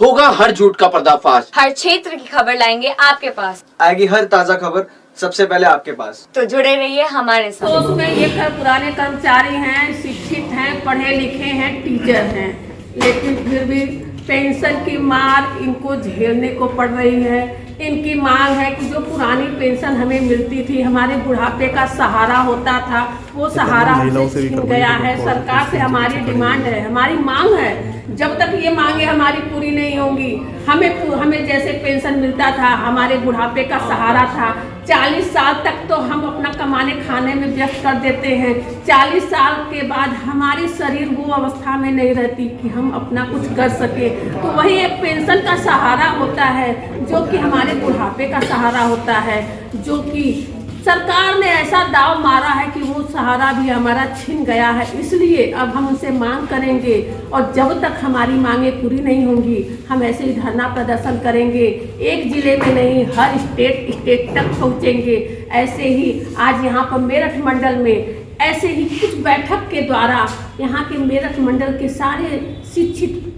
होगा हर झूठ का पर्दाफाश। हर क्षेत्र की खबर लाएंगे आपके पास। आएगी हर ताजा खबर सबसे पहले आपके पास। तो जुड़े रहिए हमारे तो साथ। उसमें ये पुराने कर्मचारी हैं, शिक्षित हैं, पढ़े लिखे हैं, टीचर हैं, लेकिन फिर भी पेंशन की मार इनको झेलने को पड़ रही है। इनकी मांग है कि जो पुरानी पेंशन हमें मिलती थी, हमारे बुढ़ापे का सहारा होता था, वो सहारा हमसे छीन गया है। सरकार से हमारी डिमांड है, हमारी मांग है, जब तक ये मांगे हमारी पूरी नहीं होंगी, हमें जैसे पेंशन मिलता था, हमारे बुढ़ापे का सहारा था। 40 साल तक तो हम अपना कमाने खाने में व्यस्त कर देते हैं। 40 साल के बाद हमारी शरीर वो अवस्था में नहीं रहती कि हम अपना कुछ कर सके। तो वही एक पेंशन का सहारा होता है, जो कि हमारे बुढ़ापे का सहारा होता है, जो कि सरकार ने ऐसा दाव मारा है कि वो सहारा भी हमारा छिन गया है। इसलिए अब हम उनसे मांग करेंगे, और जब तक हमारी मांगे पूरी नहीं होंगी, हम ऐसे ही धरना प्रदर्शन करेंगे। एक जिले में नहीं, हर स्टेट तक पहुंचेंगे। ऐसे ही आज यहाँ पर मेरठ मंडल में ऐसे ही कुछ बैठक के द्वारा यहाँ के मेरठ मंडल के सारे शिक्षित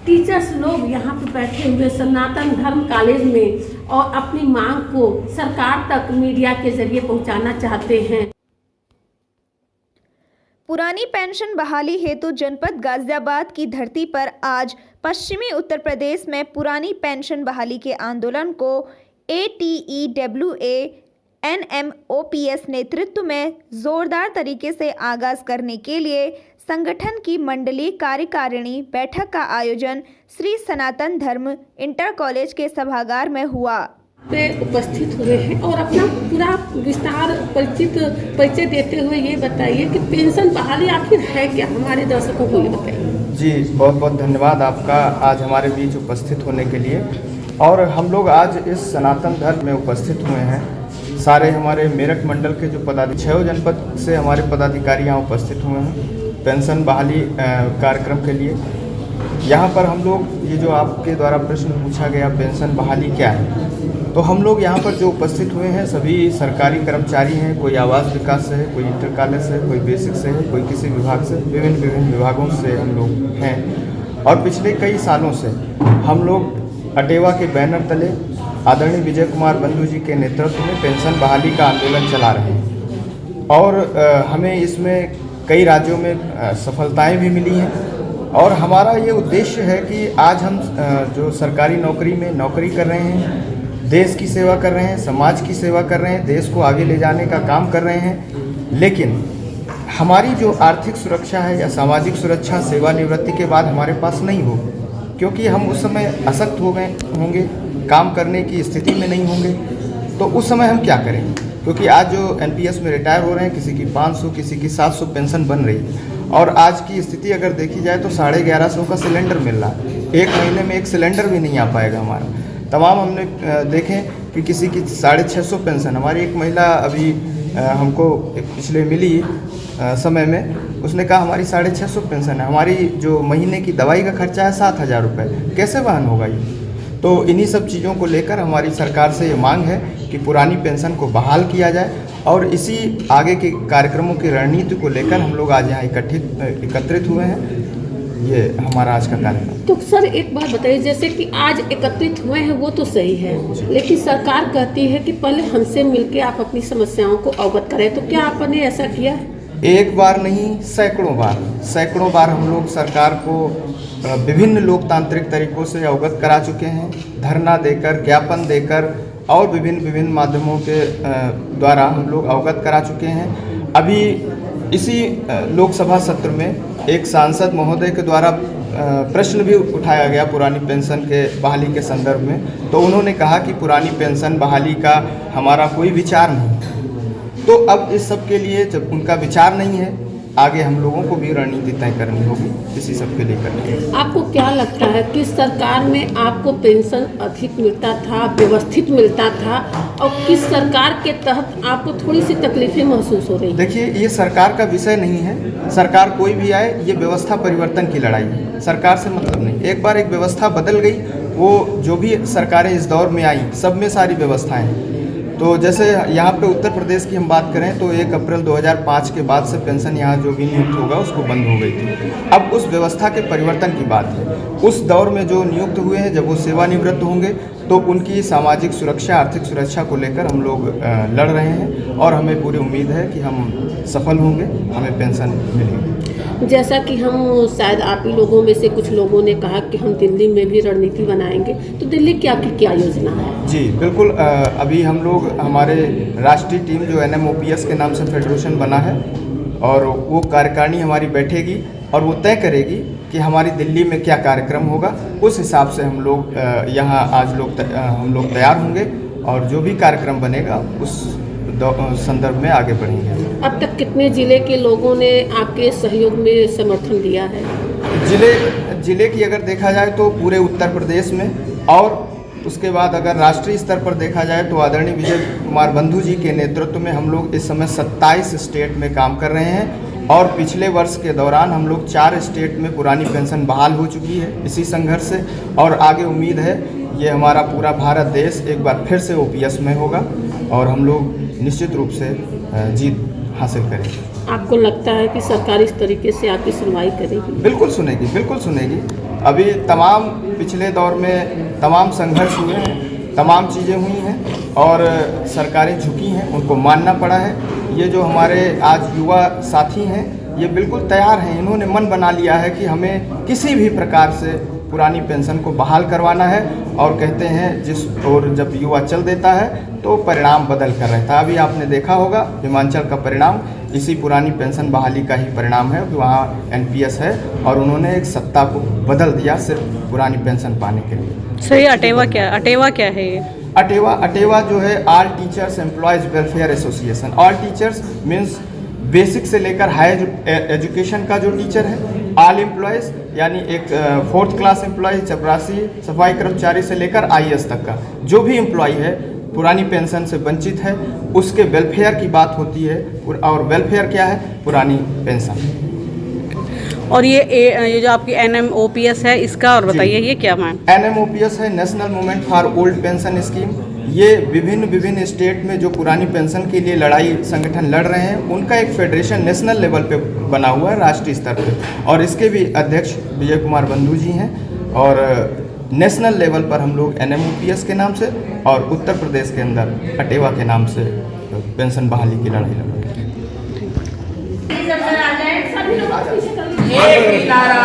टीचर्स लोग यहाँ पे बैठे हुए सनातन धर्म कॉलेज में, और अपनी मांग को सरकार तक मीडिया के जरिए पहुंचाना चाहते हैं। पुरानी पेंशन बहाली हेतु जनपद गाजियाबाद की धरती पर आज पश्चिमी उत्तर प्रदेश में पुरानी पेंशन बहाली के आंदोलन को ATEWA NMOPS नेतृत्व में जोरदार तरीके से आगाज करने के लिए संगठन की मंडलीय कार्यकारिणी बैठक का आयोजन श्री सनातन धर्म इंटर कॉलेज के सभागार में हुआ। पे उपस्थित हुए हैं और अपना पूरा विस्तार परिचय देते हुए ये बताइए कि पेंशन बहाली आखिर है क्या, हमारे दर्शकों को ये बताइए। जी, बहुत बहुत धन्यवाद आपका आज हमारे बीच उपस्थित होने के लिए। और हम लोग आज इस सनातन धर्म में उपस्थित हुए हैं। सारे हमारे मेरठ मंडल के जो पदाधिकारी 6 जनपद से हमारे पदाधिकारी यहाँ उपस्थित हुए हैं पेंशन बहाली कार्यक्रम के लिए। यहाँ पर हम लोग ये जो आपके द्वारा प्रश्न पूछा गया पेंशन बहाली क्या है, तो हम लोग यहाँ पर जो उपस्थित हुए हैं सभी सरकारी कर्मचारी हैं। कोई आवास विकास से है, कोई इंटर कॉलेज से है, कोई बेसिक से है, कोई किसी विभाग से, विभिन्न विभागों से हम लोग हैं। और पिछले कई सालों से हम लोग अटेवा के बैनर तले आदरणीय विजय कुमार बंधु जी के नेतृत्व में पेंशन बहाली का आंदोलन चला रहे हैं। और हमें इसमें कई राज्यों में सफलताएं भी मिली हैं। और हमारा ये उद्देश्य है कि आज हम जो सरकारी नौकरी में नौकरी कर रहे हैं, देश की सेवा कर रहे हैं, समाज की सेवा कर रहे हैं, देश को आगे ले जाने का काम कर रहे हैं, लेकिन हमारी जो आर्थिक सुरक्षा है या सामाजिक सुरक्षा सेवानिवृत्ति के बाद हमारे पास नहीं होगी, क्योंकि हम उस समय अशक्त हो गए होंगे, काम करने की स्थिति में नहीं होंगे। तो उस समय हम क्या करेंगे, क्योंकि आज जो NPS में रिटायर हो रहे हैं, किसी की 500 किसी की 700 पेंशन बन रही है। और आज की स्थिति अगर देखी जाए तो 1150 का सिलेंडर मिल रहा है। एक महीने में एक सिलेंडर भी नहीं आ पाएगा हमारा। तमाम हमने देखें कि किसी की 650 पेंशन, हमारी एक महिला अभी हमको पिछले मिली समय में, उसने कहा हमारी 650 पेंशन है, हमारी जो महीने की दवाई का खर्चा है 7000 रुपये, कैसे वहन होगा ये। तो इन्हीं सब चीज़ों को लेकर हमारी सरकार से ये मांग है कि पुरानी पेंशन को बहाल किया जाए। और इसी आगे के कार्यक्रमों की रणनीति को लेकर हम लोग आज यहाँ एकत्रित हुए हैं। ये हमारा आज का कार्यक्रम। तो सर एक बात बताइए, जैसे कि आज एकत्रित हुए हैं वो तो सही है, लेकिन सरकार कहती है कि पहले हमसे मिलके आप अपनी समस्याओं को अवगत करें, तो क्या आपने ऐसा किया है? एक बार नहीं, सैकड़ों बार हम लोग सरकार को विभिन्न लोकतांत्रिक तरीकों से अवगत करा चुके हैं, धरना देकर, ज्ञापन देकर और विभिन्न माध्यमों के द्वारा हम लोग अवगत करा चुके हैं। अभी इसी लोकसभा सत्र में एक सांसद महोदय के द्वारा प्रश्न भी उठाया गया पुरानी पेंशन के बहाली के संदर्भ में, तो उन्होंने कहा कि पुरानी पेंशन बहाली का हमारा कोई विचार नहीं। तो अब इस सब के लिए जब उनका विचार नहीं है, आगे हम लोगों को भी रणनीति तय करनी होगी इसी सब के लेकर। आपको क्या लगता है कि सरकार में आपको पेंशन अधिक मिलता था, व्यवस्थित मिलता था, और किस सरकार के तहत आपको थोड़ी सी तकलीफें महसूस हो रही? देखिए, ये सरकार का विषय नहीं है। सरकार कोई भी आए, ये व्यवस्था परिवर्तन की लड़ाई है, सरकार से मतलब नहीं। एक बार एक व्यवस्था बदल गई, वो जो भी सरकारें इस दौर में आई सब में सारी व्यवस्थाएं, तो जैसे यहाँ पे उत्तर प्रदेश की हम बात करें तो 1 अप्रैल 2005 के बाद से पेंशन यहाँ जो भी नियुक्त होगा उसको बंद हो गई थी। अब उस व्यवस्था के परिवर्तन की बात है। उस दौर में जो नियुक्त हुए हैं जब वो सेवानिवृत्त होंगे तो उनकी सामाजिक सुरक्षा, आर्थिक सुरक्षा को लेकर हम लोग लड़ रहे हैं और हमें पूरी उम्मीद है कि हम सफल होंगे, हमें पेंशन मिलेगी। जैसा कि हम शायद आप ही लोगों में से कुछ लोगों ने कहा कि हम दिल्ली में भी रणनीति बनाएंगे, तो दिल्ली की आपकी क्या योजना है? जी बिल्कुल, अभी हम लोग हमारे राष्ट्रीय टीम जो NMOPS के नाम से फेडरेशन बना है और वो कार्यकारिणी हमारी बैठेगी और वो तय करेगी कि हमारी दिल्ली में क्या कार्यक्रम होगा। उस हिसाब से हम लोग यहाँ आज हम लोग तैयार होंगे और जो भी कार्यक्रम बनेगा उस संदर्भ में आगे बढ़ेंगे। अब तक कितने जिले के लोगों ने आपके सहयोग में समर्थन दिया है? जिले की अगर देखा जाए तो पूरे उत्तर प्रदेश में, और उसके बाद अगर राष्ट्रीय स्तर पर देखा जाए तो आदरणीय विजय कुमार बंधु जी के नेतृत्व में हम लोग इस समय 27 स्टेट में काम कर रहे हैं और पिछले वर्ष के दौरान हम लोग 4 स्टेट में पुरानी पेंशन बहाल हो चुकी है इसी संघर्ष से, और आगे उम्मीद है ये हमारा पूरा भारत देश एक बार फिर से OPS में होगा और हम लोग निश्चित रूप से जीत हासिल करेंगे। आपको लगता है कि सरकार इस तरीके से आपकी सुनवाई करेगी? बिल्कुल सुनेगी, बिल्कुल सुनेगी। अभी तमाम पिछले दौर में तमाम संघर्ष हुए हैं, तमाम चीज़ें हुई हैं और सरकारें झुकी हैं, उनको मानना पड़ा है। ये जो हमारे आज युवा साथी हैं ये बिल्कुल तैयार हैं, इन्होंने मन बना लिया है कि हमें किसी भी प्रकार से पुरानी पेंशन को बहाल करवाना है और कहते हैं और जब युवा चल देता है तो परिणाम बदल कर रहता है। अभी आपने देखा होगा हिमाचल का परिणाम इसी पुरानी पेंशन बहाली का ही परिणाम है कि वहाँ NPS है और उन्होंने एक सत्ता को बदल दिया सिर्फ पुरानी पेंशन पाने के लिए। सर ये अटेवा क्या है ये? अटेवा जो है all teachers employees welfare association. All teachers means basic से लेकर हायर एजुकेशन का जो टीचर है, ऑल एम्प्लॉयज़ यानी एक 4th क्लास एम्प्लॉय, चपरासी, सफाई कर्मचारी से लेकर IAS तक का जो भी एम्प्लॉय है पुरानी पेंशन से वंचित है उसके वेलफेयर की बात होती है। और वेलफेयर क्या है? पुरानी पेंशन। और ये जो आपकी NMOPS है इसका और बताइए ये क्या मैम? NMOPS है national movement for old pension scheme. ये विभिन्न स्टेट में जो पुरानी पेंशन के लिए लड़ाई संगठन लड़ रहे हैं उनका एक फेडरेशन नेशनल लेवल पे बना हुआ है, राष्ट्रीय स्तर पे, और इसके भी अध्यक्ष विजय कुमार बंधु जी हैं। और नेशनल लेवल पर हम लोग NMOPS के नाम से और उत्तर प्रदेश के अंदर अटेवा के नाम से पेंशन बहाली की लड़ाई लड़ रहे हैं। एक नारा